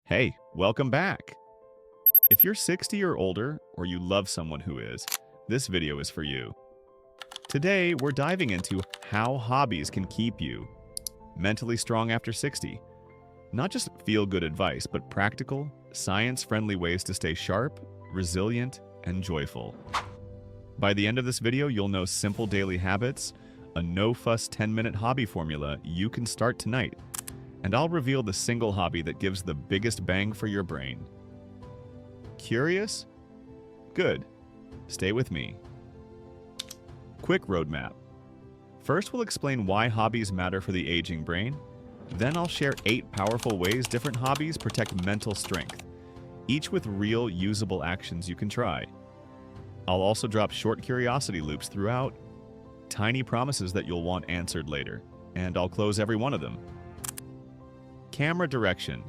Hey, welcome back! If you're 60 or older, or you love someone who is, this video is for you. Today, we're diving into how hobbies can keep you mentally strong after 60. Not just feel-good advice, but practical, science-friendly ways to stay sharp, resilient, and joyful. By the end of this video, you'll know simple daily habits, a no-fuss 10-minute hobby formula you can start tonight, and I'll reveal the single hobby that gives the biggest bang for your brain. Curious? Good. Stay with me. Quick roadmap. First, we'll explain why hobbies matter for the aging brain. Then I'll share 8 powerful ways different hobbies protect mental strength, each with real, usable actions you can try. I'll also drop short curiosity loops throughout, tiny promises that you'll want answered later, and I'll close every one of them. Camera direction.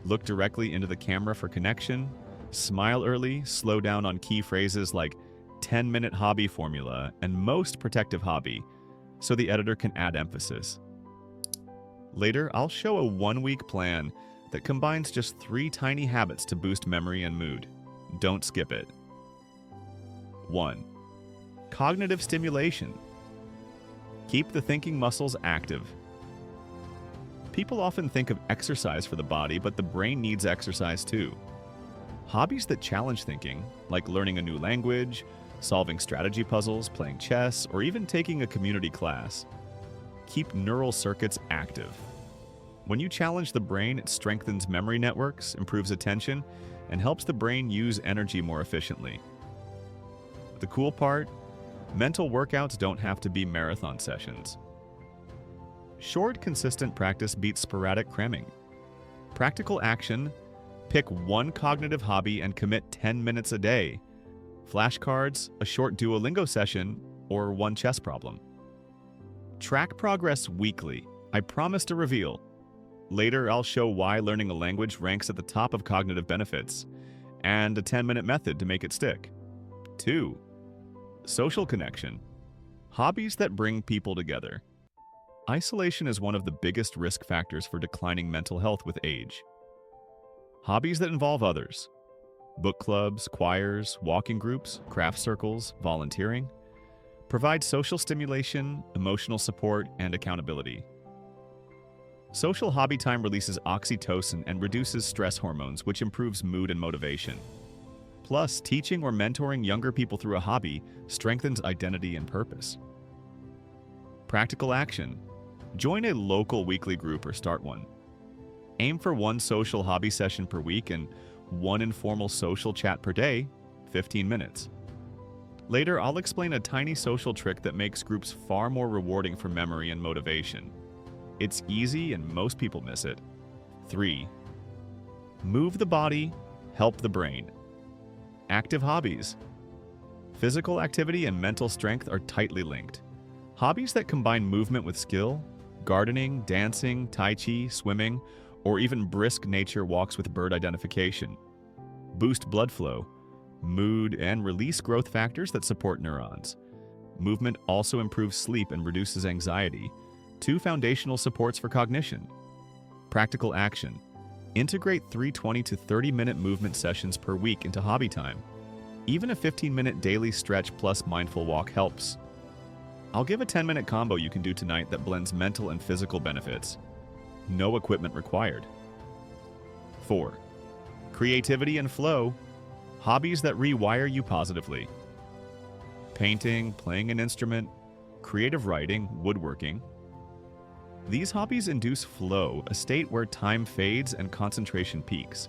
Look directly into the camera for connection. Smile early, slow down on key phrases like 10-minute hobby formula and most protective hobby, so the editor can add emphasis. Later, I'll show a 1-week plan that combines just 3 tiny habits to boost memory and mood. Don't skip it. 1. Cognitive stimulation. Keep the thinking muscles active. People often think of exercise for the body, but the brain needs exercise too. Hobbies that challenge thinking, like learning a new language, solving strategy puzzles, playing chess, or even taking a community class, keep neural circuits active. When you challenge the brain, it strengthens memory networks, improves attention, and helps the brain use energy more efficiently. The cool part? Mental workouts don't have to be marathon sessions. Short, consistent practice beats sporadic cramming. Practical action: pick one cognitive hobby and commit 10 minutes a day. Flashcards, a short Duolingo session, or one chess problem. Track progress weekly. I promise to reveal. Later, I'll show why learning a language ranks at the top of cognitive benefits, and a 10-minute method to make it stick. 2. Social connection. Hobbies that bring people together. Isolation is one of the biggest risk factors for declining mental health with age. Hobbies that involve others. Book clubs, choirs, walking groups, craft circles, volunteering. Provide social stimulation, emotional support, and accountability. Social hobby time releases oxytocin and reduces stress hormones, which improves mood and motivation. Plus, teaching or mentoring younger people through a hobby strengthens identity and purpose. Practical action. Join a local weekly group or start one. Aim for 1 social hobby session per week and 1 informal social chat per day, 15 minutes. Later, I'll explain a tiny social trick that makes groups far more rewarding for memory and motivation. It's easy and most people miss it. 3. Move the body, help the brain. Active hobbies. Physical activity and mental strength are tightly linked. Hobbies that combine movement with skill, gardening, dancing, tai chi, swimming, or even brisk nature walks with bird identification, boost blood flow, mood, and release growth factors that support neurons. Movement also improves sleep and reduces anxiety, 2 foundational supports for cognition. Practical action. Integrate 3 20 to 30-minute movement sessions per week into hobby time. Even a 15-minute daily stretch plus mindful walk helps. I'll give a 10-minute combo you can do tonight that blends mental and physical benefits. No equipment required. 4. Creativity and flow. Hobbies that rewire you positively. Painting, playing an instrument, creative writing, woodworking. These hobbies induce flow, a state where time fades and concentration peaks.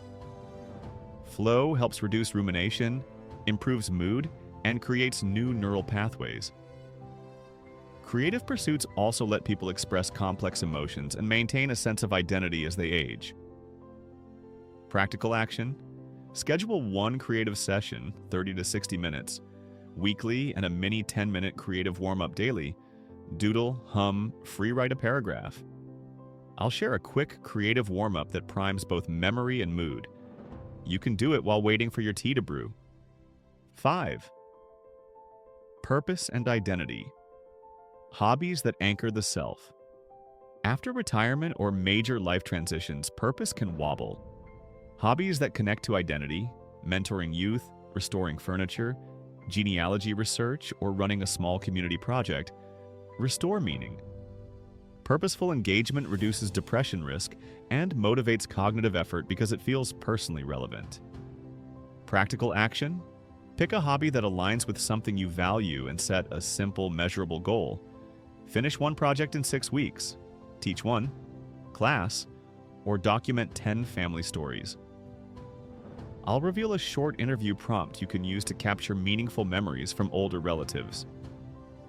Flow helps reduce rumination, improves mood, and creates new neural pathways. Creative pursuits also let people express complex emotions and maintain a sense of identity as they age. Practical action. Schedule 1 creative session, 30 to 60 minutes, weekly, and a mini 10-minute creative warm-up daily. Doodle, hum, free write a paragraph. I'll share a quick creative warm-up that primes both memory and mood. You can do it while waiting for your tea to brew. 5. Purpose and identity. Hobbies that anchor the self. After retirement or major life transitions, purpose can wobble. Hobbies that connect to identity, mentoring youth, restoring furniture, genealogy research, or running a small community project, restore meaning. Purposeful engagement reduces depression risk and motivates cognitive effort because it feels personally relevant. Practical action: pick a hobby that aligns with something you value and set a simple, measurable goal. Finish one project in 6 weeks, teach one class, or document 10 family stories. I'll reveal a short interview prompt you can use to capture meaningful memories from older relatives.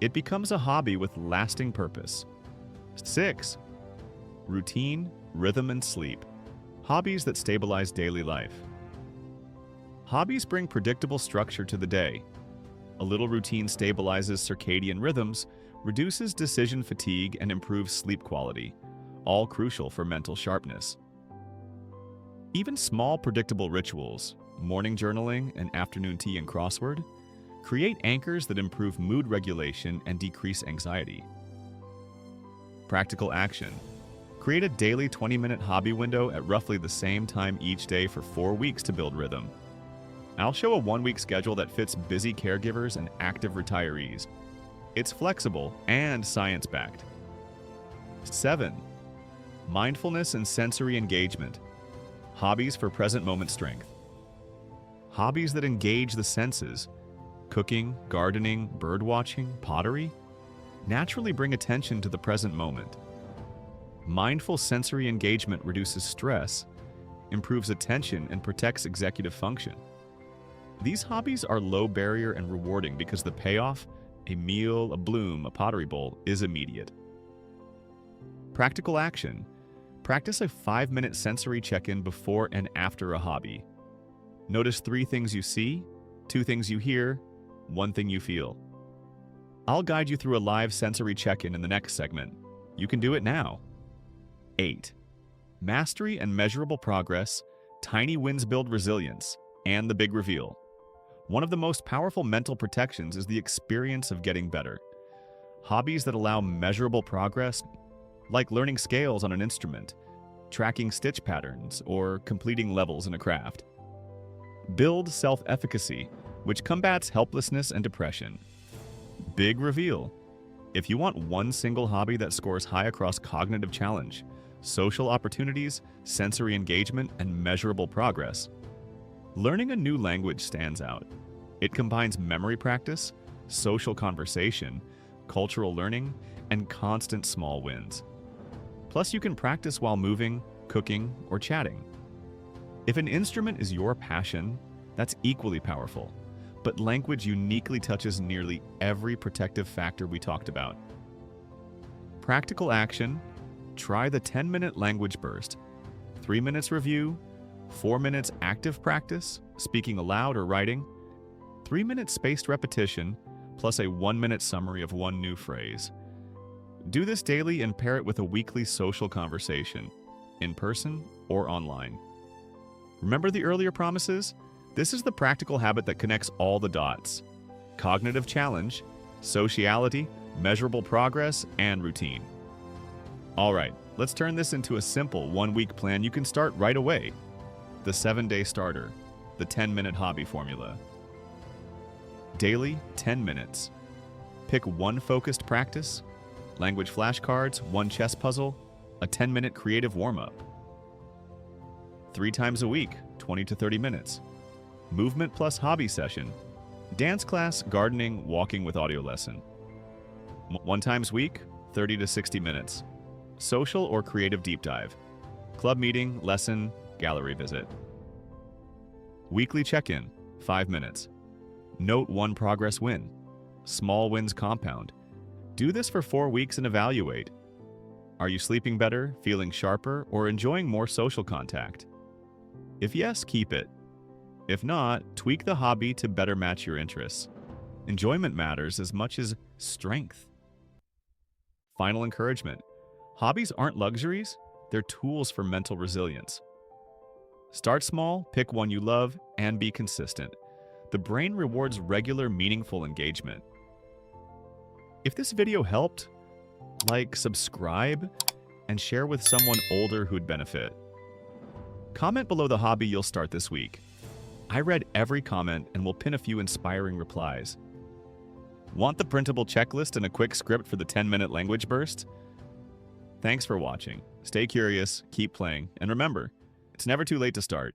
It becomes a hobby with lasting purpose. 6. Routine, rhythm, and sleep. Hobbies that stabilize daily life. Hobbies bring predictable structure to the day. A little routine stabilizes circadian rhythms, reduces decision fatigue, and improves sleep quality, all crucial for mental sharpness. Even small, predictable rituals, morning journaling and afternoon tea and crossword, create anchors that improve mood regulation and decrease anxiety. Practical action: create a daily 20-minute hobby window at roughly the same time each day for 4 weeks to build rhythm. I'll show a 1-week schedule that fits busy caregivers and active retirees. It's flexible and science-backed. 7. Mindfulness and sensory engagement. Hobbies for present moment strength. Hobbies that engage the senses, cooking, gardening, birdwatching, pottery, naturally bring attention to the present moment. Mindful sensory engagement reduces stress, improves attention, and protects executive function. These hobbies are low barrier and rewarding because the payoff, a meal, a bloom, a pottery bowl, is immediate. Practical action: practice a 5-minute sensory check-in before and after a hobby. Notice 3 things you see, 2 things you hear, 1 thing you feel. I'll guide you through a live sensory check-in in the next segment. You can do it now. 8. Mastery and measurable progress, tiny wins build resilience, and the big reveal. One of the most powerful mental protections is the experience of getting better. Hobbies that allow measurable progress, like learning scales on an instrument, tracking stitch patterns, or completing levels in a craft. Build self-efficacy, which combats helplessness and depression. Big reveal: if you want one single hobby that scores high across cognitive challenge, social opportunities, sensory engagement, and measurable progress, learning a new language stands out. It combines memory practice, social conversation, cultural learning, and constant small wins. Plus, you can practice while moving, cooking, or chatting. If an instrument is your passion, that's equally powerful. But language uniquely touches nearly every protective factor we talked about. Practical action: try the 10-minute language burst. 3 minutes review, 4 minutes active practice, speaking aloud or writing, 3 minutes spaced repetition, plus a 1-minute summary of 1 new phrase. Do this daily and pair it with a weekly social conversation, in person or online. Remember the earlier promises? This is the practical habit that connects all the dots: cognitive challenge, sociality, measurable progress, and routine. All right, let's turn this into a simple 1-week plan you can start right away. The 7-day starter, the 10-minute hobby formula. Daily, 10 minutes. Pick 1 focused practice, language flashcards, 1 chess puzzle, a 10-minute creative warm-up. 3 times a week, 20 to 30 minutes. Movement plus hobby session, dance class, gardening, walking with audio lesson. 1 times week, 30 to 60 minutes. Social or creative deep dive, club meeting, lesson, gallery visit. Weekly check-in, 5 minutes. Note 1 progress win. Small wins compound. Do this for 4 weeks and evaluate. Are you sleeping better, feeling sharper, or enjoying more social contact? If yes, keep it. If not, tweak the hobby to better match your interests. Enjoyment matters as much as strength. Final encouragement: hobbies aren't luxuries, they're tools for mental resilience. Start small, pick one you love, and be consistent. The brain rewards regular, meaningful engagement. If this video helped, like, subscribe, and share with someone older who'd benefit. Comment below the hobby you'll start this week. I read every comment and will pin a few inspiring replies. Want the printable checklist and a quick script for the 10-minute language burst? Thanks for watching. Stay curious, keep playing, and remember, it's never too late to start.